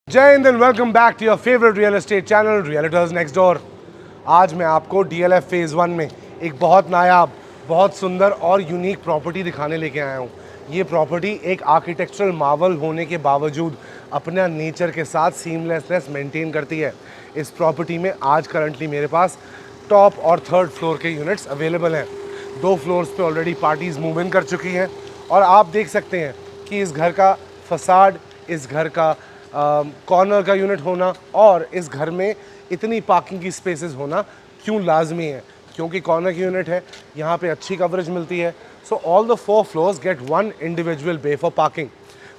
जय Hind and welcome back to your favourite real estate channel Realtors Next Door. आज मैं आपको डीएलएफ फेज़ 1 में एक बहुत नायाब, बहुत सुंदर और यूनिक प्रॉपर्टी दिखाने लेके आया हूँ। ये प्रॉपर्टी एक आर्किटेक्चरल मार्वल होने के बावजूद अपना नेचर के साथ सीमलेसनेस मेंटेन करती है। इस प्रॉपर्टी में आज करंटली मेरे पास टॉप और थर्ड फ्लोर के यूनिट्स अवेलेबल हैं। 2 फ्लोर्स पे ऑलरेडी पार्टीज़ मूव इन कर चुकी हैं और आप देख सकते हैं कि इस घर का फसाड, इस घर का कॉर्नर का यूनिट होना और इस घर में इतनी पार्किंग की स्पेसेस होना क्यों लाजमी है, क्योंकि कॉर्नर की यूनिट है, यहाँ पे अच्छी कवरेज मिलती है। So all the 4 floors get 1 individual bay for parking.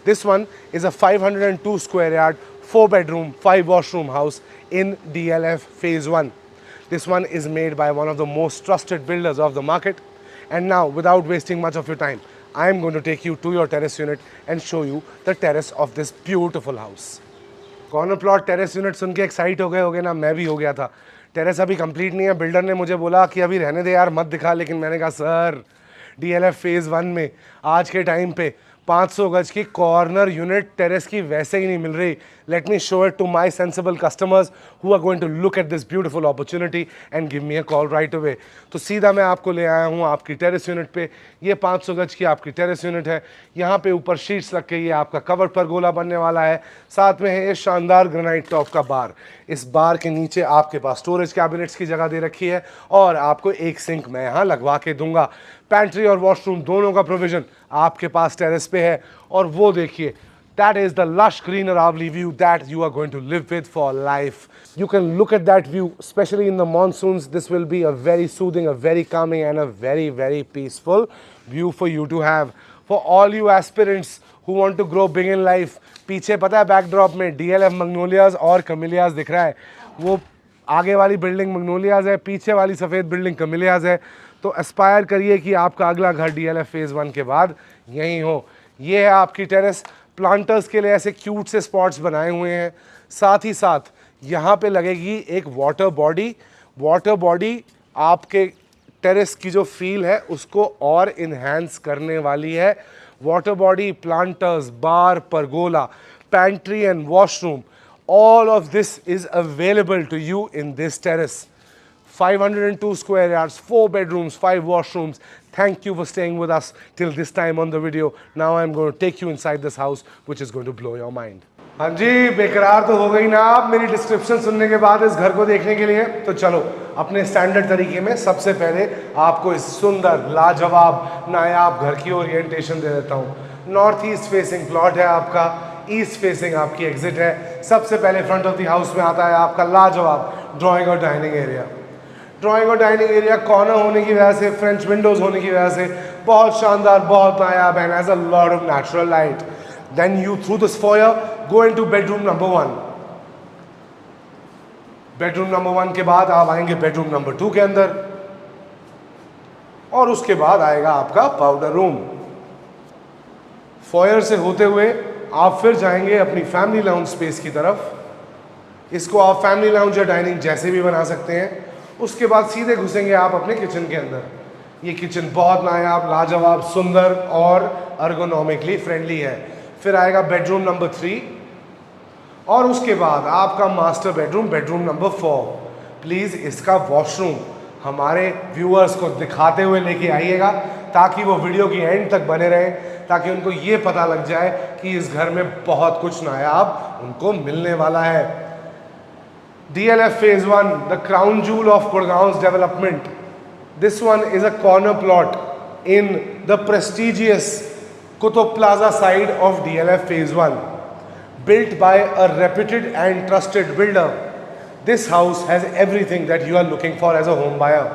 This one is a 502 square yard 4 bedroom 5 washroom house in DLF phase 1. This one is made by one of the most trusted builders of the market. And now, without wasting much of your time, I am going to take you to your terrace unit and show you the terrace of this beautiful house. Corner plot terrace unit सुन के excite हो गए होगे ना, मैं भी हो गया था। टेरेस अभी कंप्लीट नहीं है। बिल्डर ने मुझे बोला कि अभी रहने दे यार, मत दिखा, लेकिन मैंने कहा सर, डीएलएफ फेज़ 1 में आज के टाइम पे 500 गज की कॉर्नर यूनिट टेरेस की वैसे ही नहीं मिल रही। Let me show it to my sensible customers who are going to look at this beautiful opportunity and give me a call right away. तो सीधा मैं आपको ले आया हूँ आपकी टेरेस यूनिट पे। ये 500 गज की आपकी टेरेस यूनिट है। यहाँ पे ऊपर शीट्स लग के ये आपका कवर्ड परगोला बनने वाला है। साथ में है ये शानदार ग्रेनाइट टॉप का बार। इस बार के नीचे आपके पास स्टोरेज कैबिनेट्स की जगह दे रखी है और आपको एक सिंक मैं यहाँ लगवा के दूंगा। पैंट्री और वॉशरूम दोनों का प्रोविजन आपके पास टेरेस पे है। और वो देखिए, that is the lush green Aravali view that you are going to live with for life. You can look at that view, especially in the monsoons. This will be a very soothing, a very calming and a very, very peaceful view for you to have. For all you aspirants who want to grow big in life, पीछे पता है backdrop में DLF Magnolias और Camellias दिख रहा है। वो आगे वाली बिल्डिंग Magnolias है, पीछे वाली सफ़ेद बिल्डिंग Camellias है। तो एस्पायर करिए कि आपका अगला घर DLF फेज़ 1 के बाद यहीं हो। ये है आपकी टेरेस। प्लांटर्स के लिए ऐसे क्यूट से स्पॉट्स बनाए हुए हैं। साथ ही साथ यहाँ पे लगेगी एक वाटर बॉडी। वाटर बॉडी आपके टेरेस की जो फील है उसको और इन्हेंस करने वाली है। Water body, planters, bar, pergola, pantry and washroom, all of this is available to you in this terrace. 502 square yards, 4 bedrooms, 5 washrooms. Thank you for staying with us till this time on the video. Now I'm going to take you inside this house, which is going to blow your mind. हाँ जी, बेकरार तो हो गई ना आप मेरी description सुनने के बाद इस घर को देखने के लिए? तो चलो अपने स्टैंडर्ड तरीके में सबसे पहले आपको इस सुंदर, लाजवाब, नायाब घर की ओरिएंटेशन दे देता हूँ। नॉर्थ ईस्ट फेसिंग प्लॉट है आपका, ईस्ट फेसिंग आपकी एग्जिट है। सबसे पहले फ्रंट ऑफ द हाउस में आता है आपका लाजवाब ड्राइंग और डाइनिंग एरिया। ड्राइंग और डाइनिंग एरिया कॉर्नर होने की वजह से, फ्रेंच विंडोज होने की वजह से बहुत शानदार, बहुत नायाब and has a lot of natural light. Then you through this foyer go into bedroom number 1। Bedroom number 1 के बाद आप आएंगे बेडरूम नंबर 2 के अंदर और उसके बाद आएगा आपका पाउडर रूम। फॉयर से होते हुए आप फिर जाएंगे अपनी फैमिली लाउंज स्पेस की तरफ। इसको आप फैमिली लाउंज या डाइनिंग जैसे भी बना सकते हैं। उसके बाद सीधे घुसेंगे आप अपने किचन के अंदर। ये किचन बहुत नायाब, लाजवाब, सुंदर और अर्गोनॉमिकली फ्रेंडली है। फिर आएगा बेडरूम नंबर 3 और उसके बाद आपका master bedroom, bedroom number 4। Please इसका वॉशरूम हमारे व्यूअर्स को दिखाते हुए लेके आइएगा ताकि वो वीडियो की एंड तक बने रहें, ताकि उनको ये पता लग जाए कि इस घर में बहुत कुछ नायाब उनको मिलने वाला है। DLF Phase 1, the crown jewel of Gurgaon's development. This one is a corner plot in the prestigious Qutub Plaza side of DLF Phase 1, built by a reputed and trusted builder. This house has everything that you are looking for as a home buyer.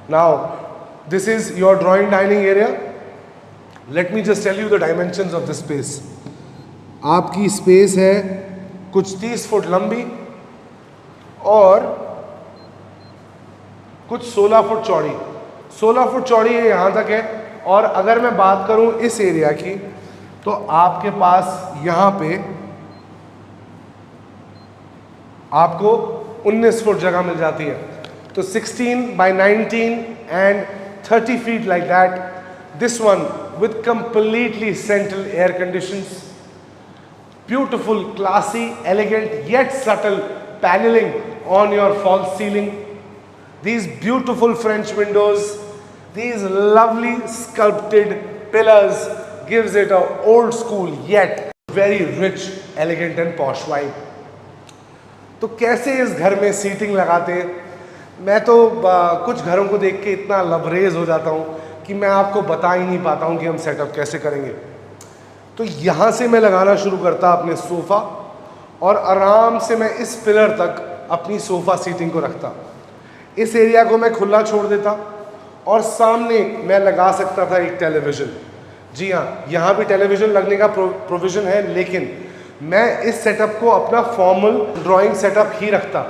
Now, this is your drawing dining area. Let me just tell you the dimensions of this space. आपकी space है कुछ 30 foot लंबी और कुछ 16 foot चौड़ी। 16 foot चौड़ी है यहाँ तक है। और अगर मैं बात करूँ इस एरिया की, तो आपके पास यहाँ पे आपको 19 फुट जगह मिल जाती है। तो 16 by 19 and 30 feet like that. This one with completely central air conditions, Beautiful, classy, elegant yet subtle paneling on your false ceiling. These beautiful French windows, these lovely sculpted pillars gives it a old school yet very rich, elegant and posh vibe. तो कैसे इस घर में seating लगाते हैं? मैं तो कुछ घरों को देख के इतना लबरेज हो जाता हूँ कि मैं आपको बता ही नहीं पाता हूँ कि हम सेटअप कैसे करेंगे। तो यहाँ से मैं लगाना शुरू करता अपने सोफ़ा और आराम से मैं इस पिलर तक अपनी सोफ़ा सीटिंग को रखता। इस एरिया को मैं खुला छोड़ देता और सामने मैं लगा सकता था एक टेलीविज़न। जी हाँ, यहाँ भी टेलीविज़न लगने का प्रोविज़न है, लेकिन मैं इस सेटअप को अपना फॉर्मल ड्राइंग सेटअप ही रखता।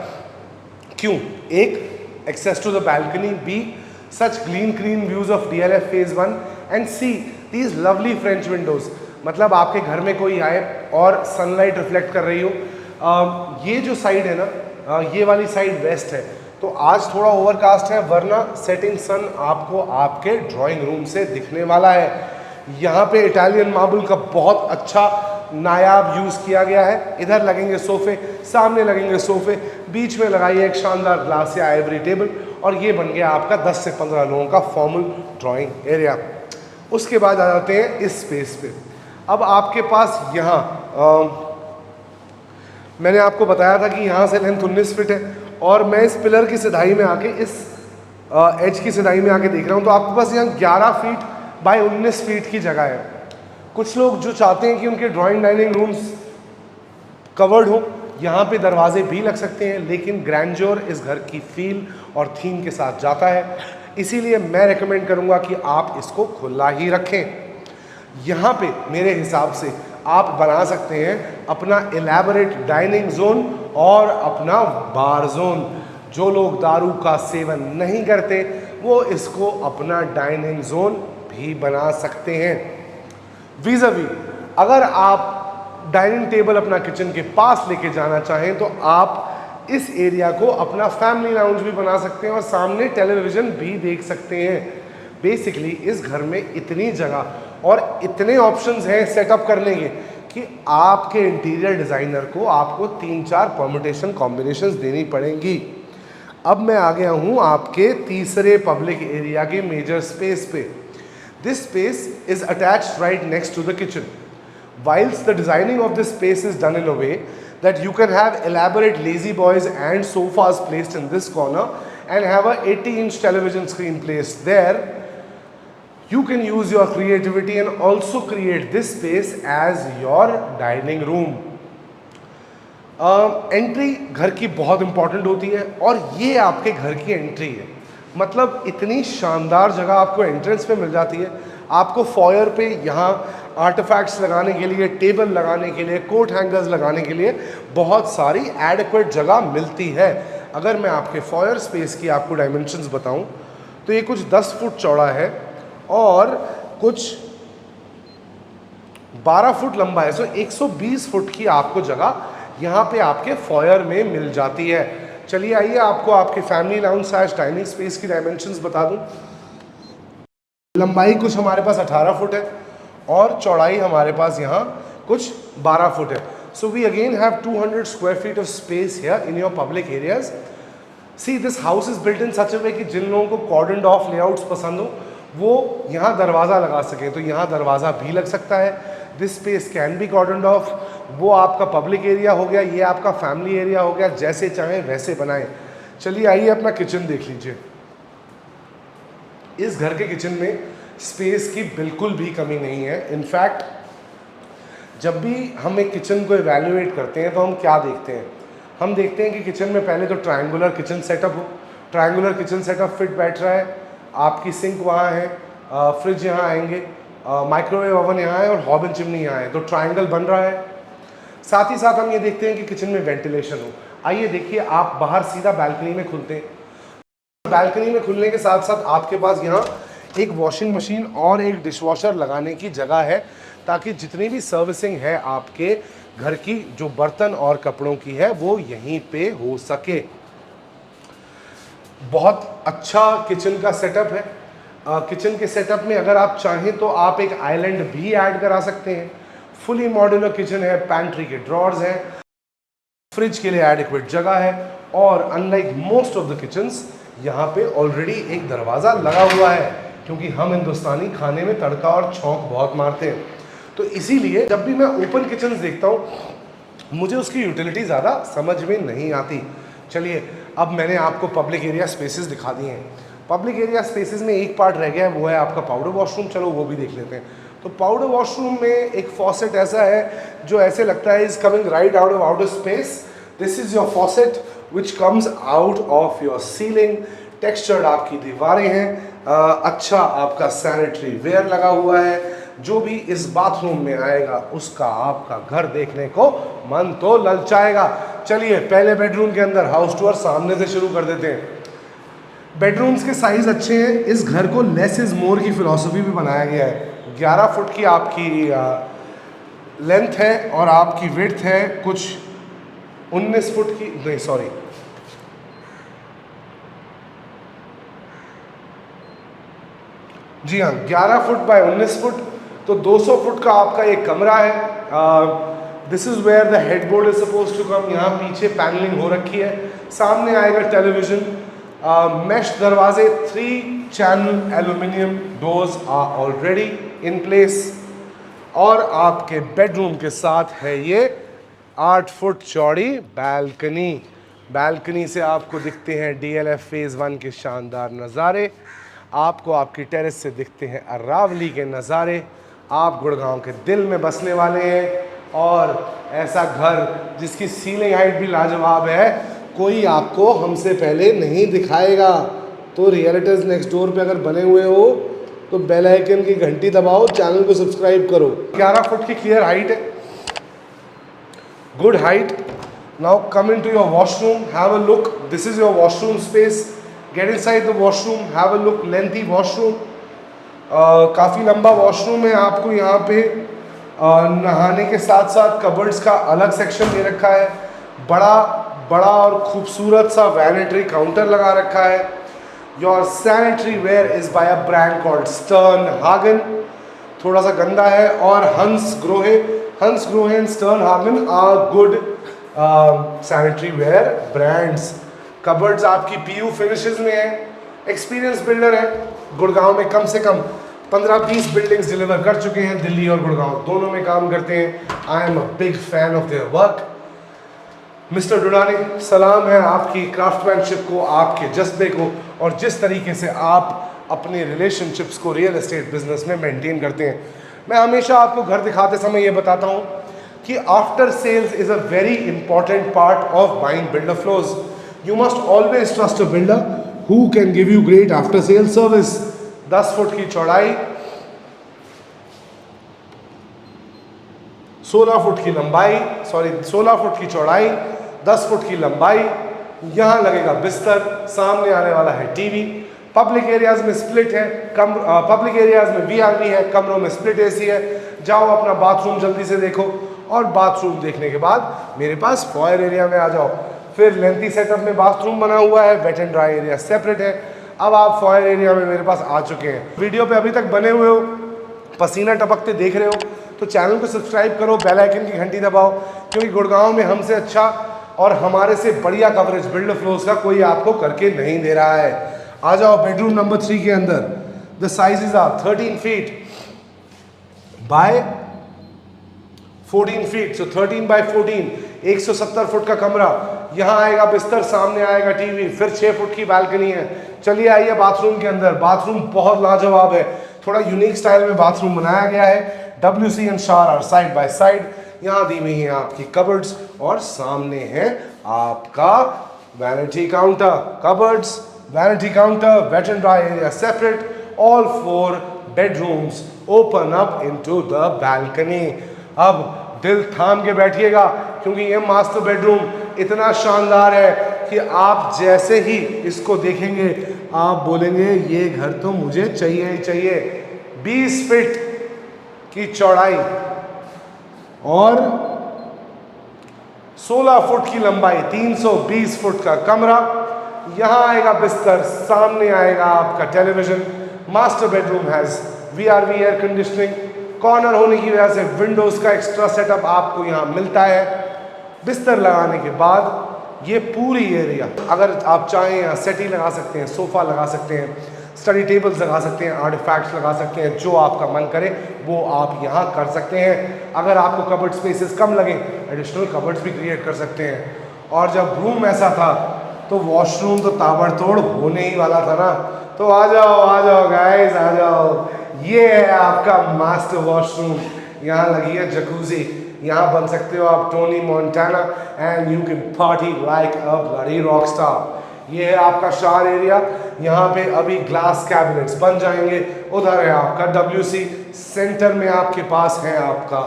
क्यों? एक, access to the balcony, B, such clean views of DLF phase 1 and C, these lovely French windows. मतलब आपके घर में कोई आए और सनलाइट रिफ्लेक्ट कर रही हो। ये जो साइड है ना, ये वाली साइड वेस्ट है, तो आज थोड़ा ओवरकास्ट है, वरना सेटिंग सन आपको आपके ड्राइंग रूम से दिखने वाला है। यहाँ पे इटालियन मार्बल का बहुत अच्छा नायाब यूज़ किया गया है। इधर लगेंगे सोफ़े, सामने लगेंगे सोफ़े, बीच में लगाइए एक शानदार ग्लास या आइवरी टेबल और ये बन गया आपका 10 से 15 लोगों का फॉर्मल ड्राइंग एरिया। उसके बाद आ जाते हैं इस स्पेस पे। अब आपके पास यहाँ मैंने आपको बताया था कि यहाँ से लेंथ 19 फीट है और मैं इस पिलर की सिधाई में आके, इस एज की सिधाई में आके देख रहा हूँ, तो आपके पास यहाँ 11 फीट बाय 19 फीट की जगह है। कुछ लोग जो चाहते हैं कि उनके ड्राइंग डाइनिंग रूम्स कवर्ड हो, यहाँ पे दरवाजे भी लग सकते हैं, लेकिन ग्रैंड्योर इस घर की फील और थीम के साथ जाता है। इसीलिए मैं रेकमेंड करूँगा कि आप इसको खुला ही रखें। यहाँ पे मेरे हिसाब से आप बना सकते हैं अपना एलैबोरेट डाइनिंग जोन और अपना बार जोन। जो लोग दारू का सेवन नहीं करते वो इसको अपना डाइनिंग जोन भी बना सकते हैं। वीज़ावी अगर आप डाइनिंग टेबल अपना किचन के पास लेके जाना चाहें तो आप इस एरिया को अपना फैमिली लाउंज भी बना सकते हैं और सामने टेलीविज़न भी देख सकते हैं। बेसिकली इस घर में इतनी जगह और इतने ऑप्शंस हैं सेटअप करने के कि आपके इंटीरियर डिज़ाइनर को आपको 3-4 परम्यूटेशन कॉम्बिनेशंस देनी पड़ेंगी। अब मैं आ गया हूँ आपके तीसरे पब्लिक एरिया के मेजर स्पेस पे। This space is attached right next to the kitchen. Whilst the designing of this space is done in a way that you can have elaborate lazy boys and sofas placed in this corner and have a 80-inch television screen placed there, you can use your creativity and also create this space as your dining room. Entry घर की बहुत important होती है और ये आपके घर की एंट्री है। मतलब इतनी शानदार जगह आपको एंट्रेंस पे मिल जाती है। आपको फॉयर पे यहाँ आर्टिफैक्ट्स लगाने के लिए, टेबल लगाने के लिए, कोट हैंगर्स लगाने के लिए बहुत सारी एडिक्वेट जगह मिलती है। अगर मैं आपके फॉयर स्पेस की आपको डायमेंशंस बताऊं तो ये कुछ 10 फुट चौड़ा है और कुछ 12 फुट लंबा है। सो 120 फुट की आपको जगह यहाँ पे आपके फॉयर में मिल जाती है। चलिए आइए आपको आपके फैमिली लाउंज / डाइनिंग स्पेस की डायमेंशंस बता दूं। लंबाई कुछ हमारे पास 18 फुट है और चौड़ाई हमारे पास यहाँ कुछ 12 फुट है। So we again have 200 square feet of space here in your public areas. See this house is built in such a way कि जिन लोगों को कॉर्डन्ड ऑफ लेआउट्स पसंद हो वो यहाँ दरवाज़ा लगा सकें, तो यहाँ दरवाज़ा भी लग सकता है। This space can be cordoned off. वो आपका पब्लिक एरिया हो गया, ये आपका फैमिली एरिया हो गया, जैसे चाहें वैसे बनाएं। चलिए आइए अपना किचन देख लीजिए। इस घर के किचन में स्पेस की बिल्कुल भी कमी नहीं है। इनफैक्ट जब भी हम एक किचन को इवैल्यूएट करते हैं तो हम क्या देखते हैं? हम देखते हैं कि किचन में पहले तो ट्रायंगुलर किचन सेटअप हो। ट्रायंगुलर किचन सेटअप फिट बैठ रहा है, आपकी सिंक वहाँ है, फ्रिज यहाँ आएंगे, माइक्रोवेव ओवन यहाँ है और हॉबन चिमनी यहाँ है, तो ट्रायंगल बन रहा है। साथ ही साथ हम ये देखते हैं कि किचन में वेंटिलेशन हो। आइए देखिए, आप बाहर सीधा बैल्कनी में खुलते हैं। बैल्कनी में खुलने के साथ साथ आपके पास यहाँ एक वॉशिंग मशीन और एक डिशवॉशर लगाने की जगह है, ताकि जितनी भी सर्विसिंग है आपके घर की, जो बर्तन और कपड़ों की है, वो यहीं पे हो सके। बहुत अच्छा किचन का सेटअप है। किचन के सेटअप में अगर आप चाहें तो आप एक आइलैंड भी ऐड करा सकते हैं। फुली मॉड्यूलर किचन है, पैंट्री के ड्रॉर्स हैं, फ्रिज के लिए एडिक्वेट जगह है, और unlike most of the kitchens यहाँ पे ऑलरेडी एक दरवाज़ा लगा हुआ है, क्योंकि हम हिंदुस्तानी खाने में तड़का और छौंक बहुत मारते हैं। तो इसीलिए जब भी मैं ओपन किचन्स देखता हूँ मुझे उसकी यूटिलिटी ज़्यादा समझ में नहीं आती। चलिए अब मैंने आपको पब्लिक एरिया स्पेसेस दिखा दिए हैं। पब्लिक एरिया स्पेसेस में एक पार्ट रह गया है, वो है आपका पाउडर वॉशरूम। चलो वो भी देख लेते हैं। तो पाउडर वॉशरूम में एक फॉसेट ऐसा है जो ऐसे लगता है is coming right out of outer space. This is your faucet which comes out of your ceiling. Textured आपकी दीवारें हैं, अच्छा आपका सैनिटरी वेयर लगा हुआ है। जो भी इस बाथरूम में आएगा उसका आपका घर देखने को मन तो ललचाएगा। चलिए पहले बेडरूम के अंदर हाउस टूर सामने से शुरू कर देते हैं। बेडरूम्स के साइज अच्छे हैं। इस घर को लेस इज मोर की फिलॉसफी भी बनाया गया है। 11 फुट की आपकी लेंथ है और आपकी विड्थ है कुछ 19 फुट की, नहीं सॉरी, जी हाँ 11 फुट बाय 19 फुट, तो 200 फुट का आपका एक कमरा है। This is where the headboard is suppose to come. यहाँ पीछे पैनलिंग हो रखी है। सामने आएगा टेलीविज़न, मेश दरवाजे, 3 channel aluminium doors are already in place. और आपके बेडरूम के साथ है ये 8 फुट चौड़ी बैल्कनी। बैल्कनी से आपको दिखते हैं DLF फेज़ 1 के शानदार नज़ारे, आपको आपकी टेरेस से दिखते हैं अरावली के नज़ारे। आप गुड़गांव के दिल में बसने वाले हैं, और ऐसा घर जिसकी सीलिंग हाइट भी लाजवाब है कोई आपको हमसे पहले नहीं दिखाएगा। तो रियलिटर्स नेक्स्ट डोर पे अगर बने हुए हो तो बेल आइकन की घंटी दबाओ, चैनल को सब्सक्राइब करो। 11 फुट की क्लियर हाइट है, good height. Now come into your washroom, have a look. This is your washroom space. Get inside the washroom, have a look. Lengthy washroom, काफ़ी लंबा washroom है। आपको यहाँ पे नहाने के साथ साथ कबर्ड्स का अलग सेक्शन दे रखा है। बड़ा बड़ा और खूबसूरत सा वैनिटरी काउंटर लगा रखा है। Your sanitary ware is by a brand called Stern Hagen. थोड़ा सा गंदा है। और Hansgrohe and Stern Hagen are good sanitary ware brands. Cupboards आपकी PU फिनिशेस में है। एक्सपीरियंस बिल्डर है, गुड़गांव में कम से कम 15-20 बिल्डिंग्स डिलीवर कर चुके हैं। दिल्ली और गुड़गांव दोनों में काम करते हैं। I am a big fan of their work. Mister Dudani, सलाम है आपकी क्राफ्टमैनशिप को, आपके जज्बे को, और जिस तरीके से आप अपने रिलेशनशिप्स को रियल एस्टेट बिजनेस में मेंटेन करते हैं। मैं हमेशा आपको घर दिखाते समय ये बताता हूँ कि after sales is a very important part of buying builder floors. You must always trust a builder who can give you great after sale service. 10 foot की चौड़ाई, 16 फुट की लंबाई, 16 फुट की चौड़ाई, 10 फुट की लंबाई। यहाँ लगेगा बिस्तर, सामने आने वाला है टीवी। पब्लिक एरियाज में स्प्लिट है, पब्लिक एरियाज में VRV है, कमरों में स्प्लिट AC है। जाओ अपना बाथरूम जल्दी से देखो, और बाथरूम देखने के बाद मेरे पास फॉयर एरिया में आ जाओ। फिर लेंथी सेटअप में बाथरूम बना हुआ है, wet and dry area separate है। अब आप फॉयर एरिया में मेरे पास आ चुके हैं। वीडियो पे अभी तक बने हुए हो, पसीना टपकते देख रहे हो, तो चैनल को सब्सक्राइब करो, बेल आइकन की घंटी दबाओ, क्योंकि गुड़गांव में हमसे अच्छा और हमारे से बढ़िया कवरेज बिल्डर फ्लोज का कोई आपको करके नहीं दे रहा है। आ जाओ बेडरूम नंबर 3 के अंदर। The sizes are 13 feet by 14 feet, so 13 by 14, 170 foot का कमरा। यहाँ आएगा बिस्तर, सामने आएगा टीवी, फिर 6 फुट की बालकनी है। चलिए आइए बाथरूम के अंदर। बाथरूम बहुत लाजवाब है, थोड़ा यूनिक स्टाइल में बाथरूम बनाया गया है। WC and shower are side by side. यहाँ दी हुई है आपकी कबर्ड्स, और सामने है आपका vanity counter. Cupboards, vanity counter, wet and dry area separate. All 4 bedrooms open up into the balcony. अब दिल थाम के बैठिएगा, क्योंकि ये मास्टर बेडरूम इतना शानदार है कि आप जैसे ही इसको देखेंगे आप बोलेंगे ये घर तो मुझे चाहिए ही चाहिए। 20 फीट की चौड़ाई और 16 फुट की लंबाई, 320 फुट का कमरा। यहाँ आएगा बिस्तर, सामने आएगा आपका television. Master bedroom has VRV air conditioning, corner होने की वजह से विंडोज़ का एक्स्ट्रा सेटअप आपको यहाँ मिलता है। बिस्तर लगाने के बाद ये पूरी एरिया, अगर आप चाहें यहाँ सेटी लगा सकते हैं, सोफ़ा लगा सकते हैं, स्टडी टेबल्स लगा सकते हैं, आर्टिफैक्ट्स लगा सकते हैं, जो आपका मन करे वो आप यहाँ कर सकते हैं। अगर आपको कबर्ड स्पेसेस कम लगे, एडिशनल कबर्ड्स भी क्रिएट कर सकते हैं। और जब रूम ऐसा था तो वॉशरूम तो ताबड़तोड़ होने ही वाला था ना। तो आ जाओ गाइस, आ जाओ। ये है आपका मास्टर वॉशरूम। यहाँ लगी है जकूजी, यहाँ बन सकते हो आप Tony Montana and you can party like a bloody rock star. ये है आपका शावर एरिया। यहाँ पे अभी ग्लास कैबिनेट्स बन जाएंगे। उधर है आपका WC, सेंटर में आपके पास है आपका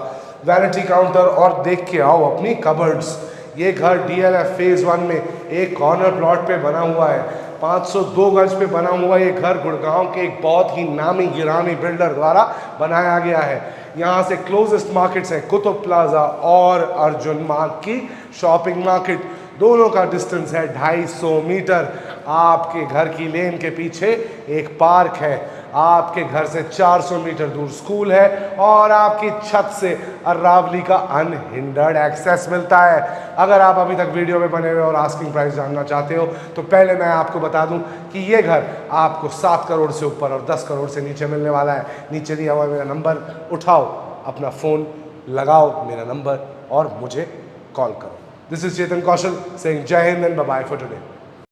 वैनिटी काउंटर और देख के आओ अपनी कबर्ड्स। ये घर DLF फेज़ 1 में एक कॉर्नर प्लॉट पे बना हुआ है। 502 गज पे बना हुआ ये घर गुड़गांव के एक बहुत ही नामी गिरामी बिल्डर द्वारा बनाया गया है। यहाँ से क्लोजेस्ट मार्केट्स हैं कुतुब प्लाजा और अर्जुन मार्ग की शॉपिंग मार्केट। दोनों का डिस्टेंस है 250 मीटर। आपके घर की लेन के पीछे एक पार्क है। आपके घर से 400 मीटर दूर स्कूल है और आपकी छत से अरावली का अनहिंडर्ड एक्सेस मिलता है। अगर आप अभी तक वीडियो में बने हुए और आस्किंग प्राइस जानना चाहते हो तो पहले मैं आपको बता दूं कि ये घर आपको 7 करोड़ से ऊपर और 10 करोड़ से नीचे मिलने वाला है। नीचे दिया हुआ मेरा नंबर उठाओ, अपना फ़ोन लगाओ मेरा नंबर और मुझे कॉल करो। This is Chetan Kaushal saying Jai Hind and bye bye for today.